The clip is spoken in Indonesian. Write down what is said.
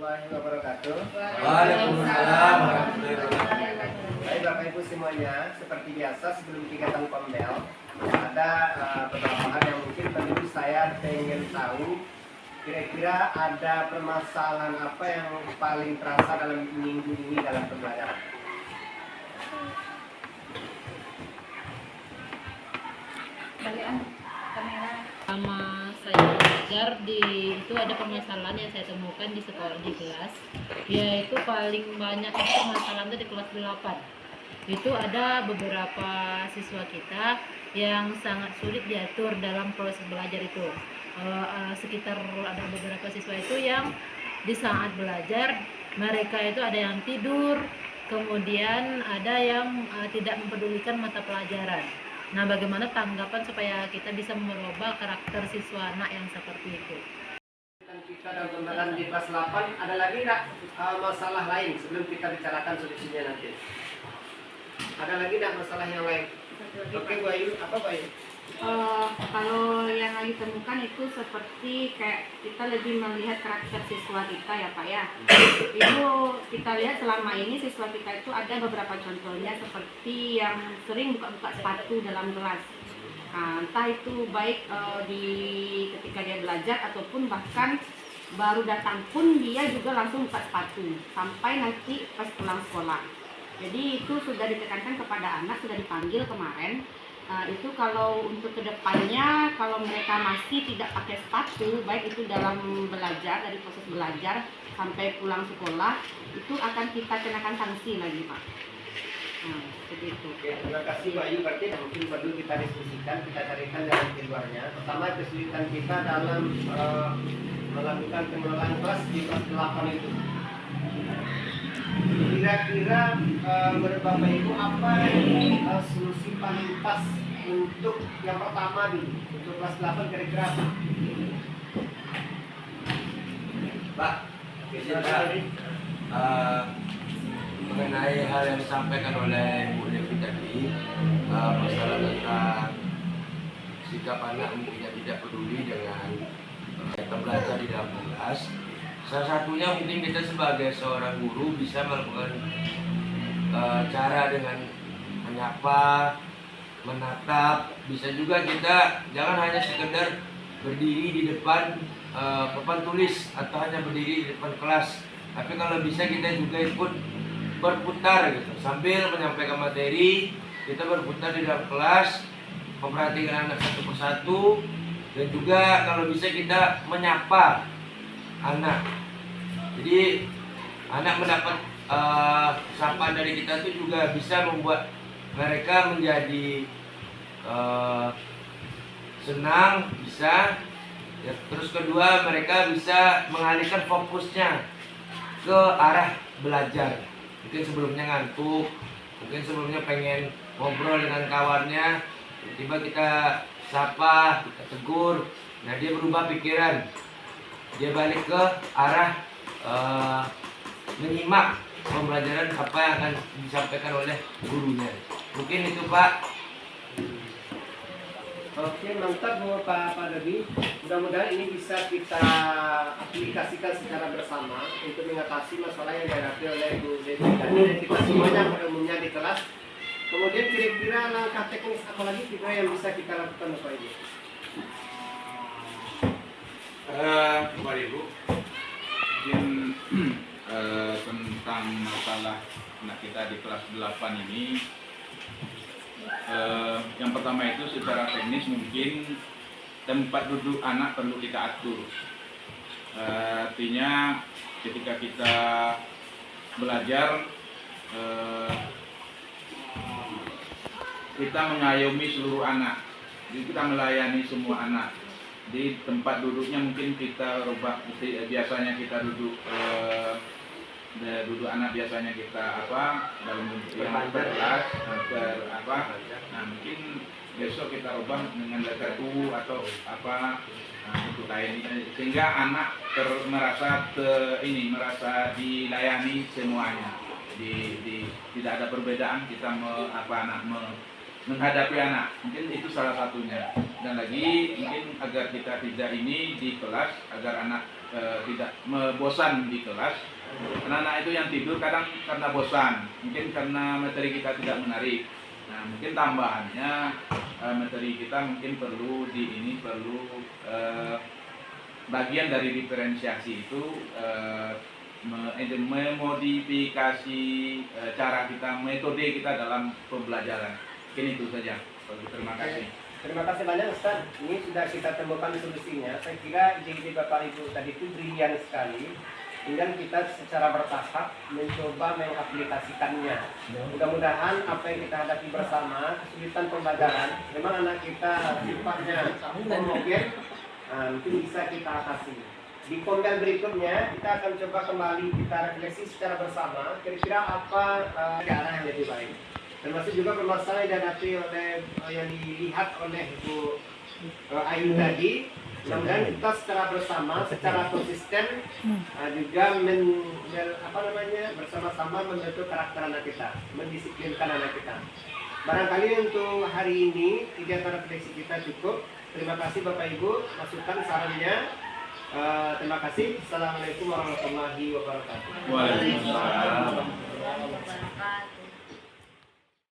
warahmatullahi wabarakatuh. Waalaikumsalam warahmatullahi wabarakatuh. Baik Bapak Ibu semuanya, seperti biasa sebelum kegiatan Pembel ada beberapa hal yang mungkin tentu saya ingin tahu. Kira-kira ada permasalahan apa yang paling terasa dalam minggu ini dalam pembelajaran? Sama saya belajar itu ada permasalahan yang saya temukan di sekolah di kelas, yaitu paling banyak itu permasalahan itu di kelas 8. Itu ada beberapa siswa kita yang sangat sulit diatur dalam proses belajar itu. Sekitar ada beberapa siswa itu yang di saat belajar mereka itu ada yang tidur, kemudian ada yang tidak mempedulikan mata pelajaran. Nah, bagaimana tanggapan supaya kita bisa merubah karakter siswa anak yang seperti itu? Kita dalam pembelajaran di kelas 8, ada lagi nggak masalah lain sebelum kita bicarakan solusinya nanti? Ada lagi nggak masalah yang lain? Oke, Bu Ayu, apa Bu Ayu? Kalau yang lagi temukan itu seperti kayak kita lebih melihat karakter siswa kita ya Pak ya. Itu kita lihat selama ini siswa kita itu ada beberapa contohnya seperti yang sering buka-buka sepatu dalam kelas. Nah, entah itu baik ketika dia belajar ataupun bahkan baru datang pun dia juga langsung buka sepatu sampai nanti pas pulang sekolah. Jadi itu sudah ditekankan kepada anak, sudah dipanggil kemarin. Itu kalau untuk kedepannya kalau mereka masih tidak pakai sepatu baik itu dalam belajar dari proses belajar sampai pulang sekolah itu akan kita kenakan sanksi lagi Pak. Seperti itu. Oke, terima kasih Bu Ayu. Berarti mungkin perlu kita diskusikan, kita carikan jalan keluarnya. Pertama kesulitan kita dalam melakukan pengelolaan kelas di kelas 8 itu. Kira-kira menurut Bapak Ibu apa solusi paling pas untuk yang pertama nih untuk kelas 8 kira-kira apa? Pak, mengenai hal yang disampaikan oleh Bu Devi tadi, masalah tentang sikap anak mungkin yang tidak peduli dengan kita belajar di dalam kelas. Salah satunya mungkin kita sebagai seorang guru bisa melakukan cara dengan menyapa, menatap. Bisa juga kita jangan hanya sekedar berdiri di depan papan tulis atau hanya berdiri di depan kelas, tapi kalau bisa kita juga ikut berputar gitu sambil menyampaikan materi. Kita berputar di dalam kelas, memperhatikan anak satu persatu, dan juga kalau bisa kita menyapa anak. Jadi anak mendapat sapaan dari kita itu juga bisa membuat mereka menjadi senang, bisa ya. Terus kedua, mereka bisa mengalihkan fokusnya ke arah belajar. Mungkin sebelumnya ngantuk, mungkin sebelumnya pengen ngobrol dengan kawannya, tiba-tiba kita sapa, kita tegur, nah dia berubah pikiran, dia balik ke arah menyimak pembelajaran apa yang akan disampaikan oleh gurunya. Mungkin itu Pak. Oke, mantap Pak Devi. Mudah-mudahan ini bisa kita aplikasikan secara bersama untuk mengatasi masalah yang dihadapi oleh Bu Devi dan kita semuanya pada umumnya di kelas. Kemudian kira-kira langkah teknis apa lagi kira yang bisa kita lakukan Bapak Ibu? Bapak Ibu, mungkin tentang masalah anak kita di kelas 8 ini, yang pertama itu secara teknis mungkin tempat duduk anak perlu kita atur. Artinya ketika kita belajar, kita mengayomi seluruh anak, jadi kita melayani semua anak. Di tempat duduknya mungkin kita rubah, biasanya kita duduk anak biasanya kita dalam bentuk yang berkelas nah mungkin besok kita rubah dengan letter U atau untuk lain, sehingga anak merasa dilayani semuanya. Tidak ada perbedaan kita menghadapi anak, mungkin itu salah satunya. Dan lagi mungkin agar kita tidak ini di kelas, agar anak tidak bosan di kelas. Anak-anak itu yang tidur kadang karena bosan, mungkin karena materi kita tidak menarik. Nah, mungkin tambahannya materi kita mungkin perlu bagian dari diferensiasi itu memodifikasi cara kita, metode kita dalam pembelajaran. Mungkin itu saja. Terima kasih. Terima kasih banyak Ustaz. Ini sudah kita temukan solusinya. Saya kira ide-ide Bapak Ibu tadi itu brilian sekali. Tinggal kita secara bertahap mencoba mengaplikasikannya. Mudah-mudahan apa yang kita hadapi bersama, kesulitan pembelajaran, memang anak kita sifatnya homogen, mungkin bisa kita atasi. Di konten berikutnya kita akan coba kembali kita refleksi secara bersama kira-kira apa ke arah yang lebih baik. Termasuk juga permasalahan yang dihadapi oleh yang dilihat oleh Bu Ayu tadi. Mudah-mudahan kita secara bersama, secara konsisten juga bersama-sama membentuk karakter anak kita, mendisiplinkan anak kita. Barangkali untuk hari ini kegiatan refleksi kita cukup. Terima kasih Bapak Ibu masukan sarannya. Terima kasih. Assalamualaikum warahmatullahi wabarakatuh. Waalaikumsalam. Warahmatullahi wabarakatuh.